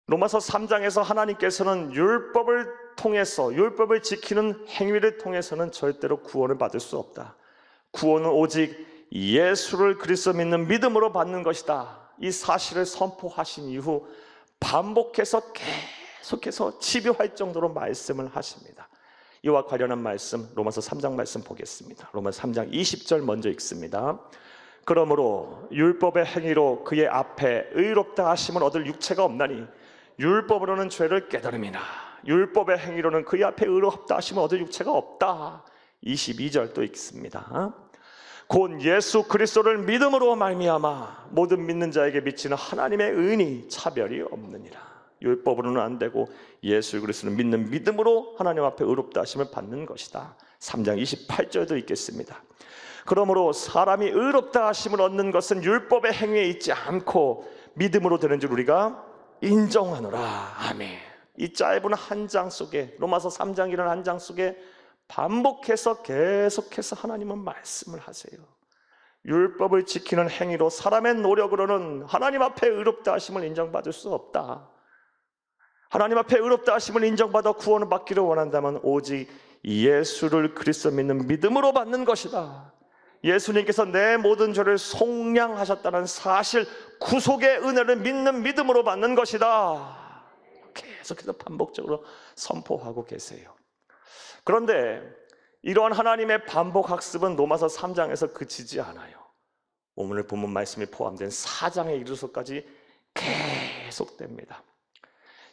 로마서 3장에서 하나님께서는 율법을 통해서, 율법을 지키는 행위를 통해서는 절대로 구원을 받을 수 없다. 구원은 오직 예수를 그리스도 믿는 믿음으로 받는 것이다. 이 사실을 선포하신 이후 반복해서 계속해서 집요할 정도로 말씀을 하십니다. 이와 관련한 말씀, 로마서 3장 말씀 보겠습니다. 로마서 3장 20절 먼저 읽습니다. 그러므로 율법의 행위로 그의 앞에 의롭다 하심을 얻을 육체가 없나니 율법으로는 죄를 깨달음이나 율법의 행위로는 그의 앞에 의롭다 하심을 얻을 육체가 없다. 22절 또 읽습니다. 곧 예수 그리스도를 믿음으로 말미암아 모든 믿는 자에게 미치는 하나님의 은이 차별이 없느니라. 율법으로는 안 되고 예수 그리스도를 믿는 믿음으로 하나님 앞에 의롭다 하심을 받는 것이다. 3장 28절도 읽겠습니다. 그러므로 사람이 의롭다 하심을 얻는 것은 율법의 행위에 있지 않고 믿음으로 되는 줄 우리가 인정하노라. 아멘. 이 짧은 한 장 속에, 로마서 3장이라는 한 장 속에 반복해서 계속해서 하나님은 말씀을 하세요. 율법을 지키는 행위로 사람의 노력으로는 하나님 앞에 의롭다 하심을 인정받을 수 없다. 하나님 앞에 의롭다 하심을 인정받아 구원을 받기를 원한다면 오직 예수를 그리스도 믿는 믿음으로 받는 것이다. 예수님께서 내 모든 죄를 속량하셨다는 사실, 구속의 은혜를 믿는 믿음으로 받는 것이다. 계속해서 반복적으로 선포하고 계세요. 그런데 이러한 하나님의 반복 학습은 로마서 3장에서 그치지 않아요. 오늘 본문 말씀이 포함된 4장에 이르러서까지 계속됩니다.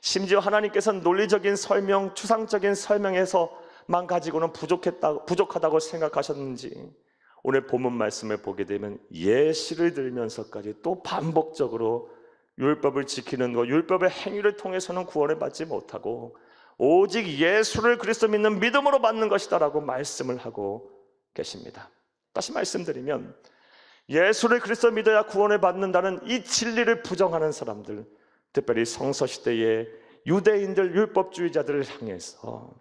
심지어 하나님께서는 논리적인 설명, 추상적인 설명에서만 가지고는 부족하다고 생각하셨는지 오늘 본문 말씀을 보게 되면 예시를 들면서까지 또 반복적으로 율법을 지키는 것, 율법의 행위를 통해서는 구원을 받지 못하고 오직 예수를 그리스도 믿는 믿음으로 받는 것이다 라고 말씀을 하고 계십니다. 다시 말씀드리면 예수를 그리스도 믿어야 구원을 받는다는 이 진리를 부정하는 사람들, 특별히 성서시대의 유대인들, 율법주의자들을 향해서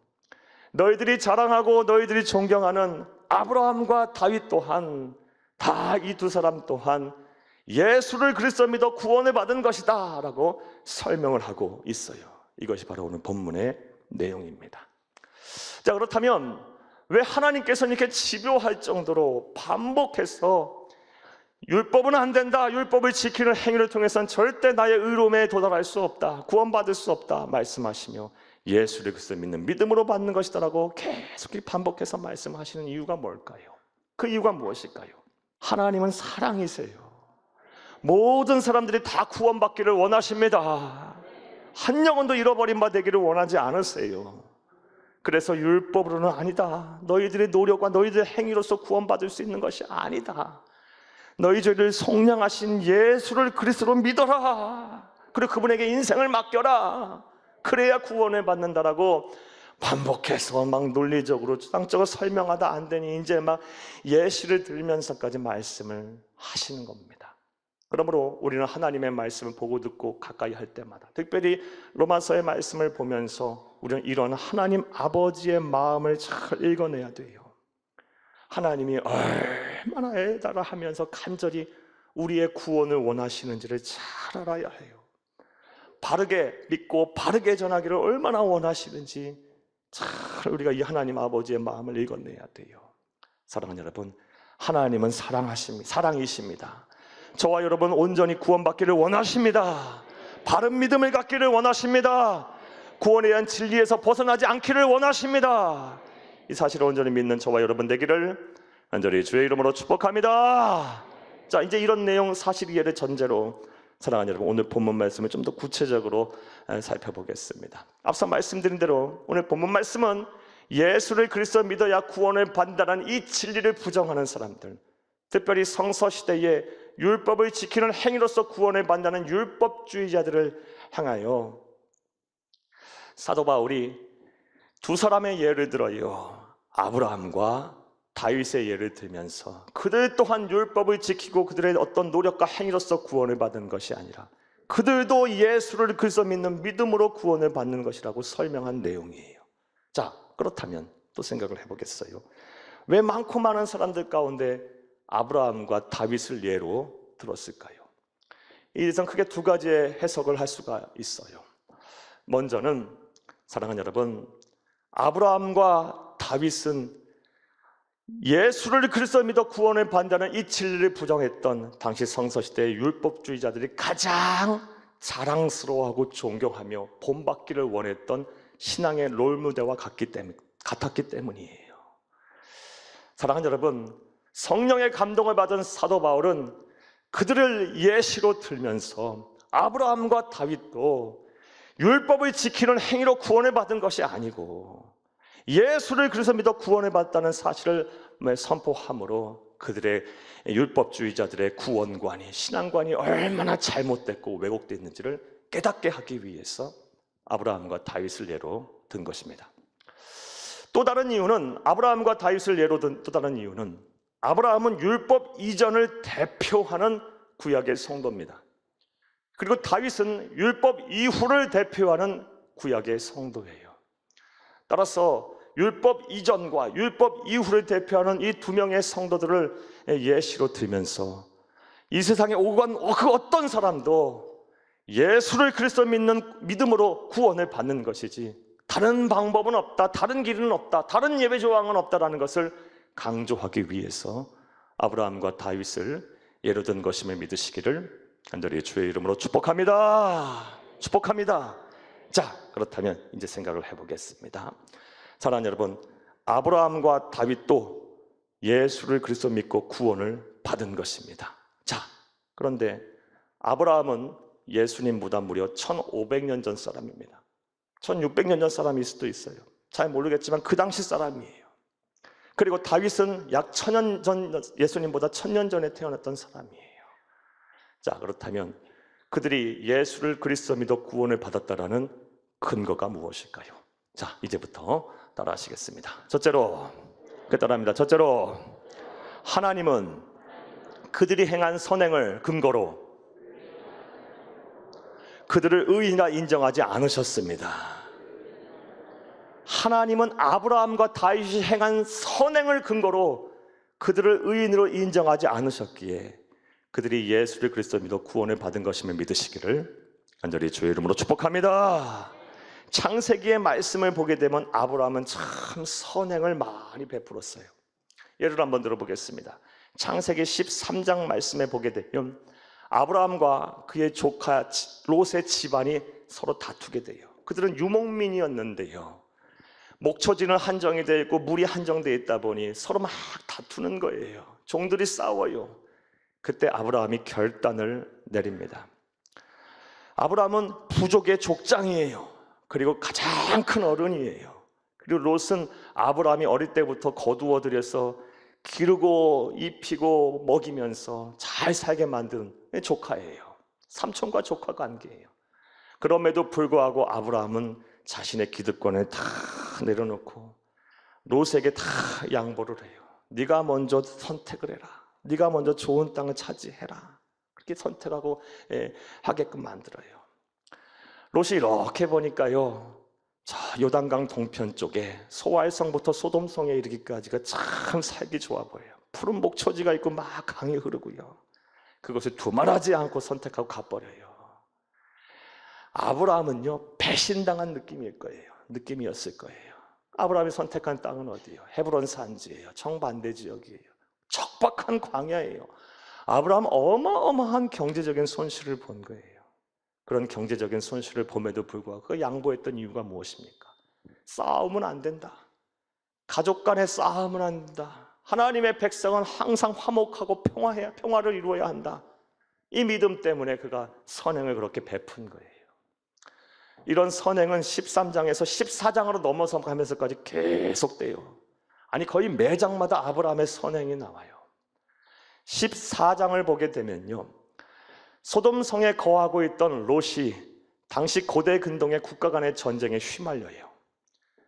너희들이 자랑하고 너희들이 존경하는 아브라함과 다윗 또한 다 이 두 사람 또한 예수를 그리스도 믿어 구원을 받은 것이다 라고 설명을 하고 있어요. 이것이 바로 오늘 본문의 내용입니다. 자, 그렇다면 왜 하나님께서는 이렇게 집요할 정도로 반복해서 율법은 안 된다, 율법을 지키는 행위를 통해서는 절대 나의 의로움에 도달할 수 없다, 구원받을 수 없다 말씀하시며 예수를 그리스도 믿는 믿음으로 받는 것이다 라고 계속 반복해서 말씀하시는 이유가 뭘까요? 그 이유가 무엇일까요? 하나님은 사랑이세요. 모든 사람들이 다 구원받기를 원하십니다. 한 영혼도 잃어버린 바 되기를 원하지 않으세요. 그래서 율법으로는 아니다, 너희들의 노력과 너희들의 행위로서 구원받을 수 있는 것이 아니다, 너희 죄를 속량하신 예수를 그리스도로 믿어라, 그리고 그분에게 인생을 맡겨라, 그래야 구원을 받는다라고 반복해서 막 논리적으로 추상적으로 설명하다 안 되니 이제 막 예시를 들면서까지 말씀을 하시는 겁니다. 그러므로 우리는 하나님의 말씀을 보고 듣고 가까이 할 때마다, 특별히 로마서의 말씀을 보면서 우리는 이런 하나님 아버지의 마음을 잘 읽어내야 돼요. 하나님이 얼마나 애달아 하면서 간절히 우리의 구원을 원하시는지를 잘 알아야 해요. 바르게 믿고 바르게 전하기를 얼마나 원하시는지 잘 우리가 이 하나님 아버지의 마음을 읽어내야 돼요. 사랑하는 여러분, 하나님은 사랑이십니다. 저와 여러분 온전히 구원받기를 원하십니다. 바른 믿음을 갖기를 원하십니다. 구원에 대한 진리에서 벗어나지 않기를 원하십니다. 이 사실을 온전히 믿는 저와 여러분 되기를 간절히 주의 이름으로 축복합니다. 자, 이제 이런 내용 사실 이해를 전제로 사랑하는 여러분, 오늘 본문 말씀을 좀 더 구체적으로 살펴보겠습니다. 앞서 말씀드린 대로 오늘 본문 말씀은 예수를 그리스도 믿어야 구원을 받는다는 이 진리를 부정하는 사람들, 특별히 성서시대에 율법을 지키는 행위로서 구원을 받는다는 율법주의자들을 향하여 사도 바울이 두 사람의 예를 들어요. 아브라함과 다윗의 예를 들면서 그들 또한 율법을 지키고 그들의 어떤 노력과 행위로서 구원을 받은 것이 아니라 그들도 예수를 그리스도 믿는 믿음으로 구원을 받는 것이라고 설명한 내용이에요. 자, 그렇다면 또 생각을 해보겠어요. 왜 많고 많은 사람들 가운데 아브라함과 다윗을 예로 들었을까요? 이에선 크게 두 가지의 해석을 할 수가 있어요. 먼저는 사랑하는 여러분, 아브라함과 다윗은 예수를 그리스도 믿어 구원을 받는다는 이 진리를 부정했던 당시 성서시대의 율법주의자들이 가장 자랑스러워하고 존경하며 본받기를 원했던 신앙의 롤모델과 같았기 때문이에요. 사랑하는 여러분, 성령의 감동을 받은 사도 바울은 그들을 예시로 들면서 아브라함과 다윗도 율법을 지키는 행위로 구원을 받은 것이 아니고 예수를 그래서 믿어 구원을 받았다는 사실을 선포함으로 그들의 율법주의자들의 구원관이, 신앙관이 얼마나 잘못됐고 왜곡됐는지를 깨닫게 하기 위해서 아브라함과 다윗을 예로 든 것입니다. 또 다른 이유는, 아브라함과 다윗을 예로 든 또 다른 이유는, 아브라함은 율법 이전을 대표하는 구약의 성도입니다. 그리고 다윗은 율법 이후를 대표하는 구약의 성도예요. 따라서 율법 이전과 율법 이후를 대표하는 이 두 명의 성도들을 예시로 들면서 이 세상에 오고 간 그 어떤 사람도 예수를 그리스도 믿음으로 구원을 받는 것이지 다른 방법은 없다, 다른 길은 없다, 다른 예배 조항은 없다라는 것을 강조하기 위해서 아브라함과 다윗을 예로 든 것임을 믿으시기를 간절히 주의 이름으로 축복합니다. 축복합니다. 자, 그렇다면 이제 생각을 해보겠습니다. 사랑하는 여러분, 아브라함과 다윗도 예수를 그리스도 믿고 구원을 받은 것입니다. 자, 그런데 아브라함은 예수님보다 무려 1500년 전 사람입니다. 1600년 전 사람일 수도 있어요. 잘 모르겠지만 그 당시 사람이에요. 그리고 다윗은 약 1000년 전, 예수님보다 1000년 전에 태어났던 사람이에요. 자, 그렇다면 그들이 예수를 그리스도 믿어 구원을 받았다라는 근거가 무엇일까요? 자, 이제부터 따라하시겠습니다. 첫째로, 따라합니다. 첫째로, 하나님은 그들이 행한 선행을 근거로 그들을 의인이라 인정하지 않으셨습니다. 하나님은 아브라함과 다윗이 행한 선행을 근거로 그들을 의인으로 인정하지 않으셨기에 그들이 예수를 그리스도 믿어 구원을 받은 것임을 믿으시기를 간절히 주의 이름으로 축복합니다. 창세기의 말씀을 보게 되면 아브라함은 참 선행을 많이 베풀었어요. 예를 한번 들어보겠습니다. 창세기 13장 말씀에 보게 되면 아브라함과 그의 조카 롯의 집안이 서로 다투게 돼요. 그들은 유목민이었는데요, 목초지는 한정이 되어 있고 물이 한정되어 있다 보니 서로 막 다투는 거예요. 종들이 싸워요. 그때 아브라함이 결단을 내립니다. 아브라함은 부족의 족장이에요. 그리고 가장 큰 어른이에요. 그리고 롯은 아브라함이 어릴 때부터 거두어 들여서 기르고 입히고 먹이면서 잘 살게 만든 조카예요. 삼촌과 조카 관계예요. 그럼에도 불구하고 아브라함은 자신의 기득권을 다 내려놓고 롯에게 다 양보를 해요. 네가 먼저 선택을 해라. 네가 먼저 좋은 땅을 차지해라. 그렇게 선택하고 하게끔 만들어요. 롯이 이렇게 보니까요, 저 요단강 동편 쪽에 소알성부터 소돔성에 이르기까지가 참 살기 좋아 보여요. 푸른 목초지가 있고 막 강이 흐르고요. 그것을 두말하지 않고 선택하고 가버려요. 아브라함은요, 배신당한 느낌이었을 거예요. 아브라함이 선택한 땅은 어디예요? 헤브론 산지예요. 정반대 지역이에요. 척박한 광야예요. 아브라함 어마어마한 경제적인 손실을 본 거예요. 그런 경제적인 손실을 봄에도 불구하고 그 양보했던 이유가 무엇입니까? 싸우면 안 된다. 가족 간의 싸움은 안 된다. 하나님의 백성은 항상 화목하고 평화를 이루어야 한다. 이 믿음 때문에 그가 선행을 그렇게 베푼 거예요. 이런 선행은 13장에서 14장으로 넘어서 가면서까지 계속돼요. 아니, 거의 매 장마다 아브라함의 선행이 나와요. 14장을 보게 되면요, 소돔성에 거하고 있던 롯이 당시 고대 근동의 국가 간의 전쟁에 휘말려요.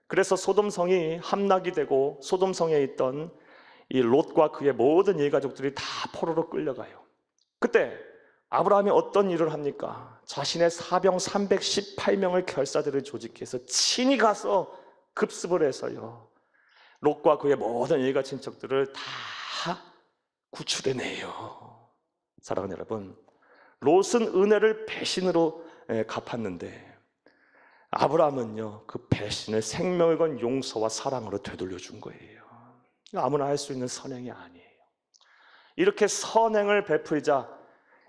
그래서 소돔성이 함락이 되고 소돔성에 있던 이 롯과 그의 모든 일가족들이 다 포로로 끌려가요. 그때 아브라함이 어떤 일을 합니까? 자신의 사병 318명을 결사대를 조직해서 친히 가서 급습을 해서요, 롯과 그의 모든 일가 친척들을 다 구출해내요. 사랑하는 여러분, 롯은 은혜를 배신으로 갚았는데 아브라함은요, 그 배신을 생명을 건 용서와 사랑으로 되돌려 준 거예요. 아무나 할 수 있는 선행이 아니에요. 이렇게 선행을 베풀자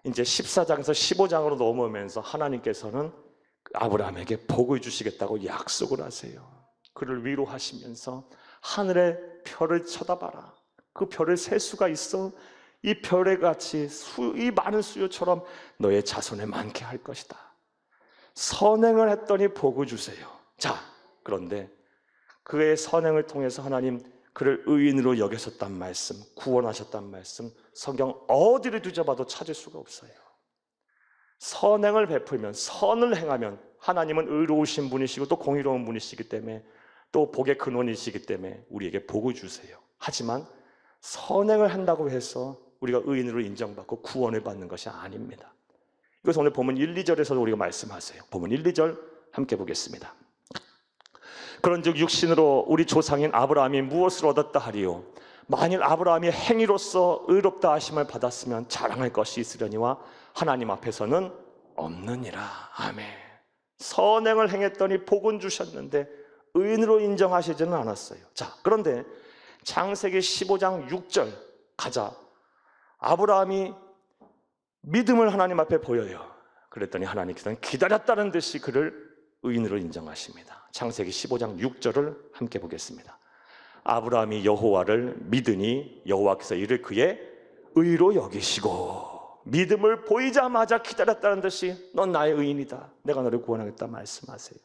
이제 14장에서 15장으로 넘어오면서 하나님께서는 아브라함에게 복을 주시겠다고 약속을 하세요. 그를 위로하시면서 하늘의 별을 쳐다봐라. 그 별을 셀 수가 있어? 이 별의 같이 이 많은 수요처럼 너의 자손을 많게 할 것이다. 선행을 했더니 복을 주세요. 자, 그런데 그의 선행을 통해서 하나님 그를 의인으로 여기셨단 말씀, 구원하셨단 말씀, 성경 어디를 뒤져봐도 찾을 수가 없어요. 선행을 베풀면, 선을 행하면 하나님은 의로우신 분이시고 또 공의로운 분이시기 때문에 또 복의 근원이시기 때문에 우리에게 복을 주세요. 하지만 선행을 한다고 해서 우리가 의인으로 인정받고 구원을 받는 것이 아닙니다. 이것은 오늘 본문 1, 2절에서도 우리가 말씀하세요. 본문 1, 2절 함께 보겠습니다. 그런즉 육신으로 우리 조상인 아브라함이 무엇을 얻었다 하리요? 만일 아브라함이 행위로서 의롭다 하심을 받았으면 자랑할 것이 있으려니와 하나님 앞에서는 없느니라. 아멘. 선행을 행했더니 복은 주셨는데 의인으로 인정하시지는 않았어요. 자, 그런데 창세기 15장 6절 가자. 아브라함이 믿음을 하나님 앞에 보여요. 그랬더니 하나님께서는 기다렸다는 듯이 그를 의인으로 인정하십니다. 창세기 15장 6절을 함께 보겠습니다. 아브라함이 여호와를 믿으니 여호와께서 이를 그의 의로 여기시고 믿음을 보이자마자 기다렸다는 듯이 넌 나의 의인이다. 내가 너를 구원하겠다 말씀하세요.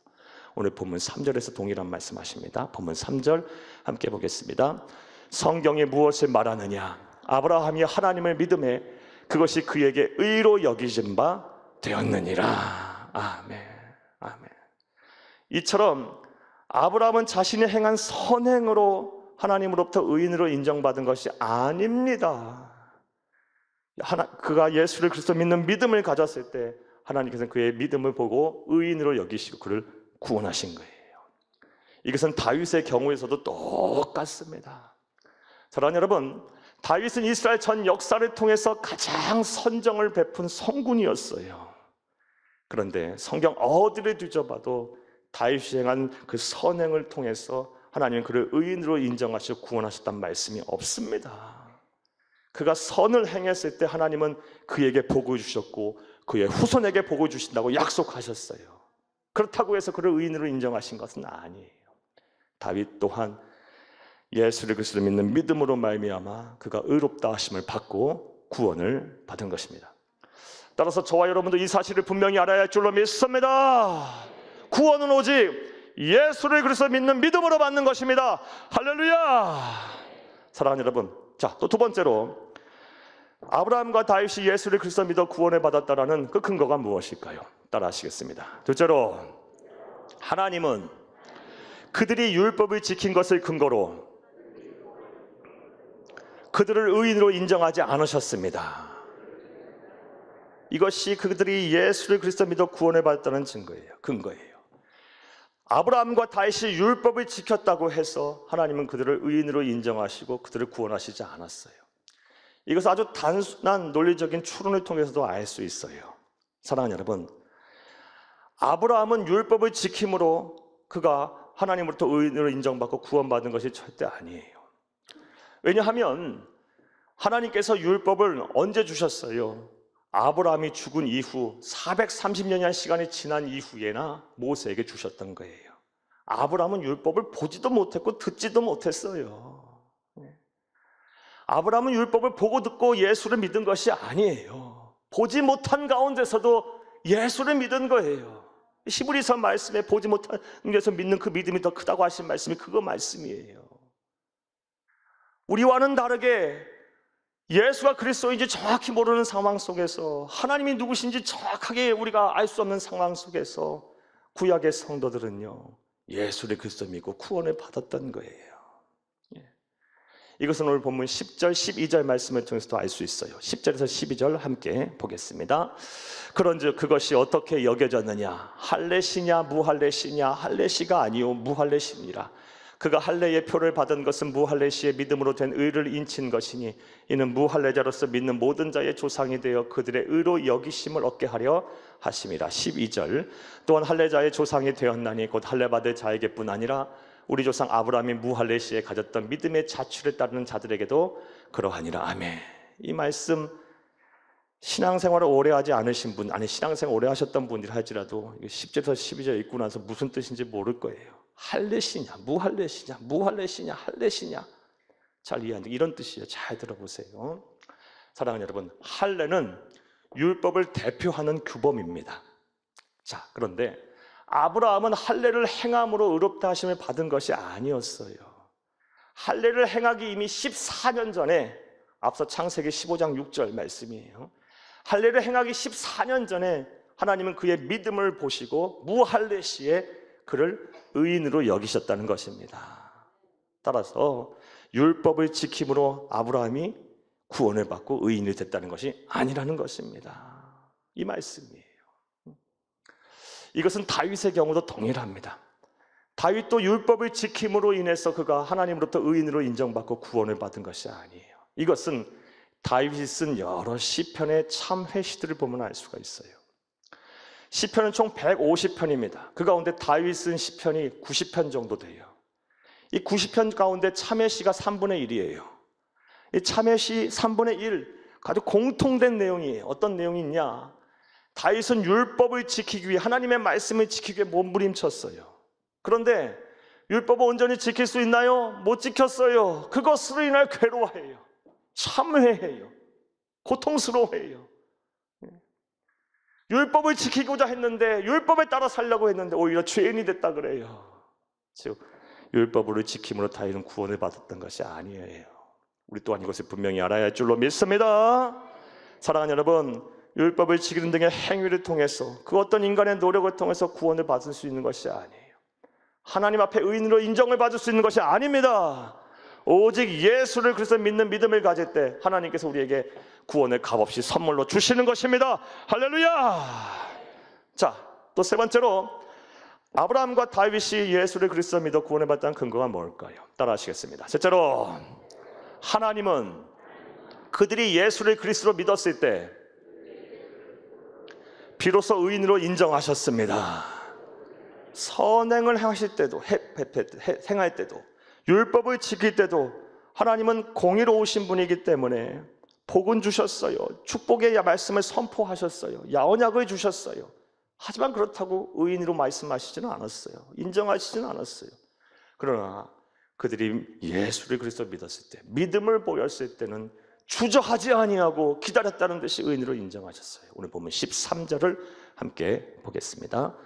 오늘 본문 3절에서 동일한 말씀하십니다. 본문 3절 함께 보겠습니다. 성경이 무엇을 말하느냐? 아브라함이 하나님을 믿음에 그것이 그에게 의로 여기진 바 되었느니라. 아멘. 아멘. 이처럼 아브라함은 자신이 행한 선행으로 하나님으로부터 의인으로 인정받은 것이 아닙니다. 그가 예수를 그리스도 믿는 믿음을 가졌을 때 하나님께서는 그의 믿음을 보고 의인으로 여기시고 그를 구원하신 거예요. 이것은 다윗의 경우에서도 똑같습니다. 사랑하는 여러분, 다윗은 이스라엘 전 역사를 통해서 가장 선정을 베푼 성군이었어요. 그런데 성경 어디를 뒤져봐도 다윗이 행한 그 선행을 통해서 하나님은 그를 의인으로 인정하시고 구원하셨단 말씀이 없습니다. 그가 선을 행했을 때 하나님은 그에게 복을 주셨고 그의 후손에게 복을 주신다고 약속하셨어요. 그렇다고 해서 그를 의인으로 인정하신 것은 아니에요. 다윗 또한 예수를 그리스도 믿는 믿음으로 말미암아 그가 의롭다 하심을 받고 구원을 받은 것입니다. 따라서 저와 여러분도 이 사실을 분명히 알아야 할 줄로 믿습니다. 구원은 오직 예수를 그리스도 믿는 믿음으로 받는 것입니다. 할렐루야. 사랑하는 여러분, 자, 또 두 번째로 아브라함과 다윗이 예수를 그리스도 믿어 구원을 받았다라는 그 근거가 무엇일까요? 따라 하시겠습니다. 둘째로 하나님은 그들이 율법을 지킨 것을 근거로 그들을 의인으로 인정하지 않으셨습니다. 이것이 그들이 예수를 그리스도 믿어 구원을 받았다는 근거예요. 아브라함과 다윗이 율법을 지켰다고 해서 하나님은 그들을 의인으로 인정하시고 그들을 구원하시지 않았어요. 이것은 아주 단순한 논리적인 추론을 통해서도 알 수 있어요. 사랑하는 여러분, 아브라함은 율법을 지킴으로 그가 하나님으로부터 의인으로 인정받고 구원받은 것이 절대 아니에요. 왜냐하면 하나님께서 율법을 언제 주셨어요? 아브라함이 죽은 이후 430년이라는 시간이 지난 이후에나 모세에게 주셨던 거예요. 아브라함은 율법을 보지도 못했고 듣지도 못했어요. 아브라함은 율법을 보고 듣고 예수를 믿은 것이 아니에요. 보지 못한 가운데서도 예수를 믿은 거예요. 히브리서 말씀에 보지 못한 데서 믿는 그 믿음이 더 크다고 하신 말씀이 그거 말씀이에요. 우리와는 다르게 예수가 그리스도인지 정확히 모르는 상황 속에서 하나님이 누구신지 정확하게 우리가 알 수 없는 상황 속에서 구약의 성도들은요 예수를 그리스도 믿고 구원을 받았던 거예요. 이것은 오늘 본문 10절 12절 말씀을 통해서도 알 수 있어요. 10절에서 12절 함께 보겠습니다. 그런즉 그것이 어떻게 여겨졌느냐? 할례시냐 무할례시냐? 할례시가 아니요 무할례시니라. 그가 할례의 표를 받은 것은 무할례시의 믿음으로 된 의를 인친 것이니 이는 무할례자로서 믿는 모든 자의 조상이 되어 그들의 의로 여기심을 얻게 하려 하심이라. 12절 또한 할례자의 조상이 되었나니 곧 할례받을 자에게뿐 아니라 우리 조상 아브라함이 무할례시에 가졌던 믿음의 자취를 따르는 자들에게도 그러하니라. 아멘. 이 말씀 신앙생활을 오래 하지 않으신 분, 아니 신앙생활 오래 하셨던 분이라 할지라도 10절에서 12절 읽고 나서 무슨 뜻인지 모를 거예요. 할례시냐 무할례시냐 무할례시냐 할례시냐, 잘 이해하는 이런 뜻이에요. 잘 들어보세요. 사랑하는 여러분, 할례는 율법을 대표하는 규범입니다. 자, 그런데 아브라함은 할례를 행함으로 의롭다 하심을 받은 것이 아니었어요. 할례를 행하기 이미 14년 전에, 앞서 창세기 15장 6절 말씀이에요. 할례를 행하기 14년 전에 하나님은 그의 믿음을 보시고 무할례 시에 그를 의인으로 여기셨다는 것입니다. 따라서 율법을 지킴으로 아브라함이 구원을 받고 의인이 됐다는 것이 아니라는 것입니다. 이 말씀이에요. 이것은 다윗의 경우도 동일합니다. 다윗도 율법을 지킴으로 인해서 그가 하나님으로부터 의인으로 인정받고 구원을 받은 것이 아니에요. 이것은 다윗이 쓴 여러 시편의 참회 시들을 보면 알 수가 있어요. 시편은 총 150편입니다. 그 가운데 다윗이 쓴 시편이 90편 정도 돼요. 이 90편 가운데 참회시가 3분의 1이에요. 이 참회시 3분의 1, 아주 공통된 내용이에요. 어떤 내용이 있냐? 다윗은 율법을 지키기 위해, 하나님의 말씀을 지키기 위해 몸부림쳤어요. 그런데 율법을 온전히 지킬 수 있나요? 못 지켰어요. 그것으로 인해 괴로워해요. 참회해요. 고통스러워해요. 율법을 지키고자 했는데, 율법에 따라 살려고 했는데 오히려 죄인이 됐다 그래요. 즉 율법을 지킴으로 다윗은 구원을 받았던 것이 아니에요. 우리 또한 이것을 분명히 알아야 할 줄로 믿습니다. 사랑하는 여러분, 율법을 지키는 등의 행위를 통해서, 그 어떤 인간의 노력을 통해서 구원을 받을 수 있는 것이 아니에요. 하나님 앞에 의인으로 인정을 받을 수 있는 것이 아닙니다. 오직 예수를 그리스도 믿는 믿음을 가질 때 하나님께서 우리에게 구원을 값없이 선물로 주시는 것입니다. 할렐루야. 자, 또 세 번째로 아브라함과 다윗이 예수를 그리스도 믿어 구원을 받았다는 근거가 뭘까요? 따라 하시겠습니다. 셋째로, 하나님은 그들이 예수를 그리스도로 믿었을 때 비로소 의인으로 인정하셨습니다. 선행을 하실 때도, 행할 때도, 율법을 지킬 때도 하나님은 공의로우신 분이기 때문에 복은 주셨어요. 축복의 말씀을 선포하셨어요. 야언약을 주셨어요. 하지만 그렇다고 의인으로 말씀하시지는 않았어요. 인정하시지는 않았어요. 그러나 그들이 예수를 그리스도 믿었을 때, 믿음을 보였을 때는 주저하지 아니하고 기다렸다는 듯이 의인으로 인정하셨어요. 오늘 보면 13절을 함께 보겠습니다.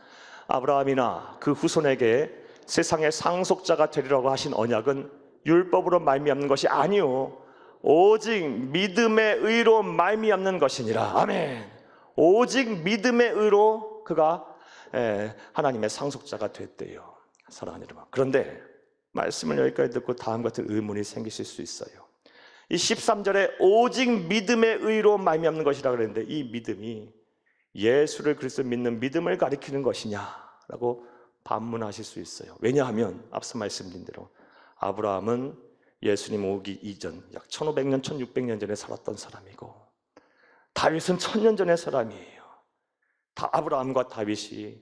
아브라함이나 그 후손에게 세상의 상속자가 되리라고 하신 언약은 율법으로 말미암는 것이 아니요 오직 믿음의 의로 말미암는 것이니라. 아멘. 오직 믿음의 의로 그가 하나님의 상속자가 됐대요. 사랑하는 여러분, 그런데 말씀을 여기까지 듣고 다음 같은 의문이 생기실 수 있어요. 이 13절에 오직 믿음의 의로 말미암는 것이라 그랬는데, 이 믿음이 예수를 그리스도 믿는 믿음을 가리키는 것이냐라고 반문하실 수 있어요. 왜냐하면 앞서 말씀드린 대로 아브라함은 예수님 오기 이전 약 1500년, 1600년 전에 살았던 사람이고, 다윗은 1000년 전의 사람이에요. 다 아브라함과 다윗이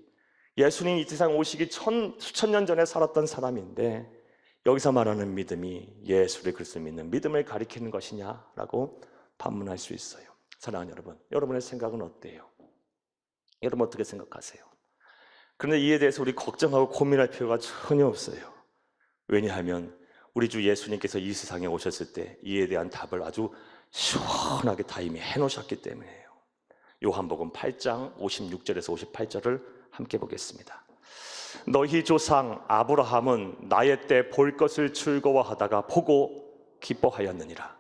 예수님 이 세상 오시기 수천 년 전에 살았던 사람인데, 여기서 말하는 믿음이 예수를 그리스도 믿는 믿음을 가리키는 것이냐라고 반문할 수 있어요. 사랑하는 여러분, 여러분의 생각은 어때요? 여러분 어떻게 생각하세요? 그런데 이에 대해서 우리 걱정하고 고민할 필요가 전혀 없어요. 왜냐하면 우리 주 예수님께서 이 세상에 오셨을 때 이에 대한 답을 아주 시원하게 다 이미 해놓으셨기 때문이에요. 요한복음 8장 56절에서 58절을 함께 보겠습니다. 너희 조상 아브라함은 나의 때 볼 것을 즐거워하다가 보고 기뻐하였느니라.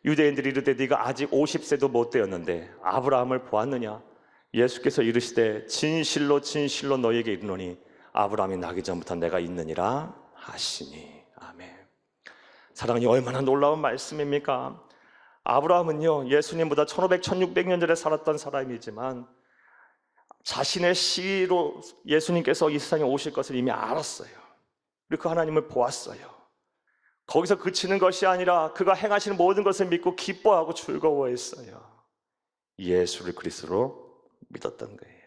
유대인들이 이르되 네가 아직 50세도 못 되었는데 아브라함을 보았느냐? 예수께서 이르시되 진실로 진실로 너희에게 이르노니 아브라함이 나기 전부터 내가 있느니라 하시니. 아멘. 사랑이 얼마나 놀라운 말씀입니까? 아브라함은요, 예수님보다 1500, 1600년 전에 살았던 사람이지만 자신의 시로 예수님께서 이 세상에 오실 것을 이미 알았어요. 우리 그 하나님을 보았어요. 거기서 그치는 것이 아니라 그가 행하시는 모든 것을 믿고 기뻐하고 즐거워했어요. 예수를 그리스도로 믿었던 거예요.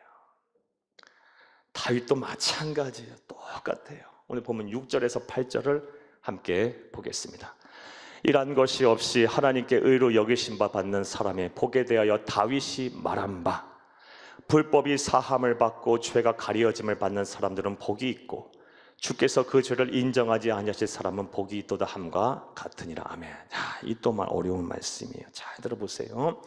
다윗도 마찬가지예요. 똑같아요. 오늘 보면 6절에서 8절을 함께 보겠습니다. 이란 것이 없이 하나님께 의로 여기심 바 받는 사람의 복에 대하여 다윗이 말한 바, 불법이 사함을 받고 죄가 가려짐을 받는 사람들은 복이 있고 주께서 그 죄를 인정하지 아니하실 사람은 복이 있도다 함과 같으니라. 아멘. 이 또한 어려운 말씀이에요. 잘 들어보세요.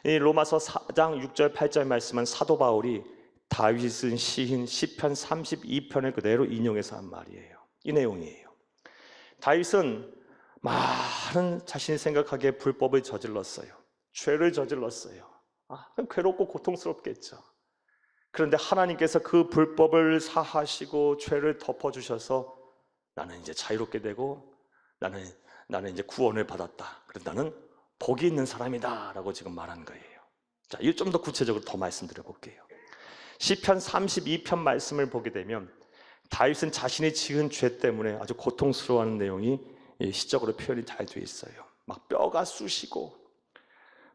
이 로마서 4장 6절 8절 말씀은 사도 바울이 다윗이 쓴 시인 시편 32편을 그대로 인용해서 한 말이에요. 이 내용이에요. 다윗은 많은 자신이 생각하기에 불법을 저질렀어요. 죄를 저질렀어요. 괴롭고 고통스럽겠죠. 그런데 하나님께서 그 불법을 사하시고 죄를 덮어주셔서 나는 이제 자유롭게 되고 나는 이제 구원을 받았다. 그래서 나는 복이 있는 사람이다 라고 지금 말한 거예요. 자, 이거 좀 더 구체적으로 더 말씀드려 볼게요. 시편 32편 말씀을 보게 되면 다윗은 자신이 지은 죄 때문에 아주 고통스러워하는 내용이 시적으로 표현이 잘 되어 있어요. 막 뼈가 쑤시고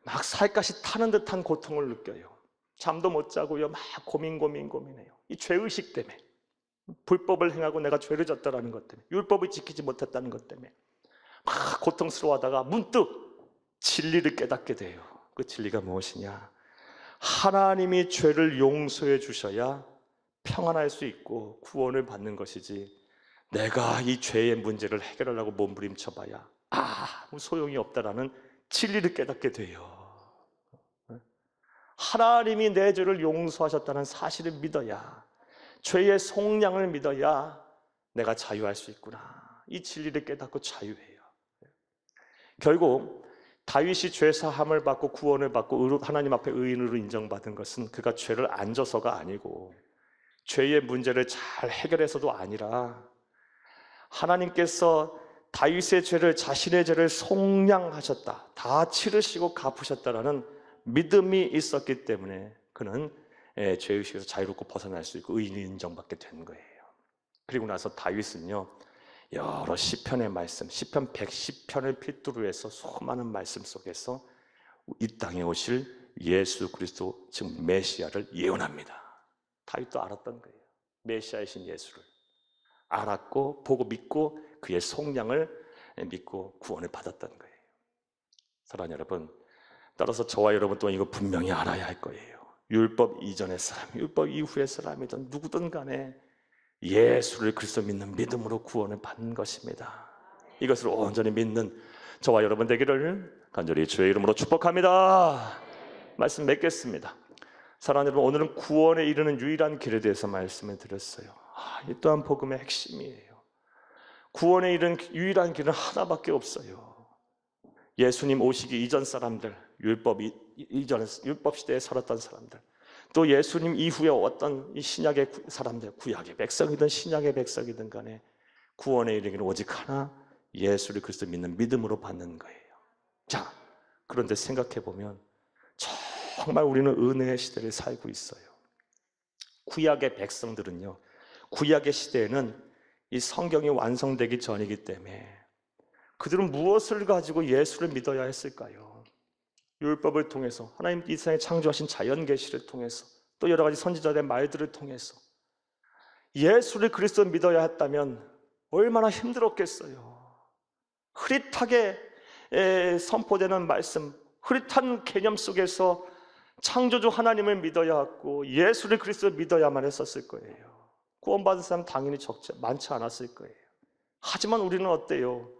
막 살갗이 타는 듯한 고통을 느껴요. 잠도 못 자고요. 막 고민해요. 이 죄의식 때문에, 불법을 행하고 내가 죄를 졌다라는 것 때문에, 율법을 지키지 못했다는 것 때문에 막 고통스러워하다가 문득 진리를 깨닫게 돼요. 그 진리가 무엇이냐? 하나님이 죄를 용서해 주셔야 평안할 수 있고 구원을 받는 것이지, 내가 이 죄의 문제를 해결하려고 몸부림쳐 봐야 아무 소용이 없다라는 진리를 깨닫게 돼요. 하나님이 내 죄를 용서하셨다는 사실을 믿어야, 죄의 속량을 믿어야 내가 자유할 수 있구나. 이 진리를 깨닫고 자유해요. 결국 다윗이 죄 사함을 받고 구원을 받고 하나님 앞에 의인으로 인정받은 것은 그가 죄를 안 져서가 아니고 죄의 문제를 잘 해결해서도 아니라 하나님께서 다윗의 죄를, 자신의 죄를 속량하셨다, 다 치르시고 갚으셨다라는 믿음이 있었기 때문에 그는 죄의식에서 자유롭고 벗어날 수 있고 의인이 인정받게 된 거예요. 그리고 나서 다윗은요, 여러 시편의 말씀, 시편 110편을 필두로 해서 수많은 말씀 속에서 이 땅에 오실 예수 그리스도, 즉 메시아를 예언합니다. 다윗도 알았던 거예요. 메시아이신 예수를 알았고 보고 믿고 그의 속량을 믿고 구원을 받았던 거예요. 사랑하는 여러분, 따라서 저와 여러분 또한 이거 분명히 알아야 할 거예요. 율법 이전의 사람, 율법 이후의 사람이든 누구든 간에 예수를 그리스도 믿는 믿음으로 구원을 받는 것입니다. 이것을 온전히 믿는 저와 여러분 되기를 간절히 주의 이름으로 축복합니다. 말씀 맺겠습니다. 사랑하는 여러분, 오늘은 구원에 이르는 유일한 길에 대해서 말씀을 드렸어요. 이 또한 복음의 핵심이에요. 구원에 이르는 유일한 길은 하나밖에 없어요. 예수님 오시기 이전 사람들, 율법 시대에 살았던 사람들, 또 예수님 이후에 어떤 이 신약의 사람들, 구약의 백성이든 신약의 백성이든 간에 구원에 이르기는 오직 하나, 예수를 그리스도 믿는 믿음으로 받는 거예요. 자, 그런데 생각해 보면 정말 우리는 은혜의 시대를 살고 있어요. 구약의 백성들은요, 구약의 시대에는 이 성경이 완성되기 전이기 때문에 그들은 무엇을 가지고 예수를 믿어야 했을까요? 율법을 통해서, 하나님 이 세상에 창조하신 자연 계시를 통해서, 또 여러 가지 선지자들의 말들을 통해서 예수를 그리스도 믿어야 했다면 얼마나 힘들었겠어요. 흐릿하게 선포되는 말씀, 흐릿한 개념 속에서 창조주 하나님을 믿어야 했고 예수를 그리스도 믿어야만 했었을 거예요. 구원받은 사람 당연히 많지 않았을 거예요. 하지만 우리는 어때요?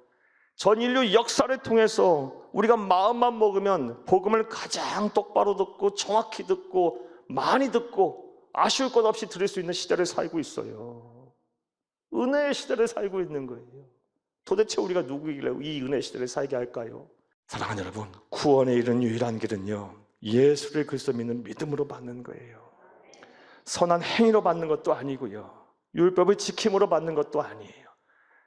전 인류 역사를 통해서 우리가 마음만 먹으면 복음을 가장 똑바로 듣고 정확히 듣고 많이 듣고 아쉬울 것 없이 들을 수 있는 시대를 살고 있어요. 은혜의 시대를 살고 있는 거예요. 도대체 우리가 누구이길래 이 은혜의 시대를 살게 할까요? 사랑하는 여러분, 구원에 이른 유일한 길은요, 예수를 그리스도 믿는 믿음으로 받는 거예요. 선한 행위로 받는 것도 아니고요, 율법을 지킴으로 받는 것도 아니에요.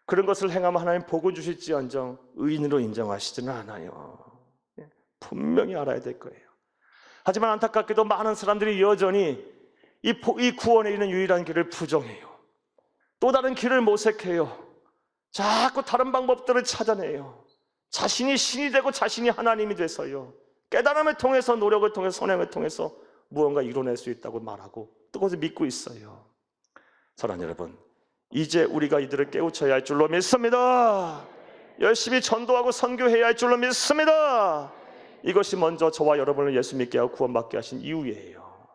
그런 것을 행하면 하나님 복을 주실지언정 의인으로 인정하시지는 않아요. 분명히 알아야 될 거예요. 하지만 안타깝게도 많은 사람들이 여전히 이 구원에 이르는 유일한 길을 부정해요. 또 다른 길을 모색해요. 자꾸 다른 방법들을 찾아내요. 자신이 신이 되고 자신이 하나님이 돼서요, 깨달음을 통해서, 노력을 통해서, 선행을 통해서 무언가 이뤄낼 수 있다고 말하고 또 그것을 믿고 있어요. 사랑하는 여러분, 이제 우리가 이들을 깨우쳐야 할 줄로 믿습니다. 열심히 전도하고 선교해야 할 줄로 믿습니다. 이것이 먼저 저와 여러분을 예수 믿게 하고 구원받게 하신 이유예요.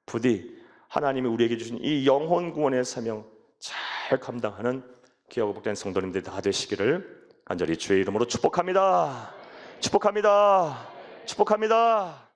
부디 하나님이 우리에게 주신 이 영혼 구원의 사명 잘 감당하는 귀하고 복된 성도님들이 다 되시기를 간절히 주의 이름으로 축복합니다. 축복합니다. 축복합니다.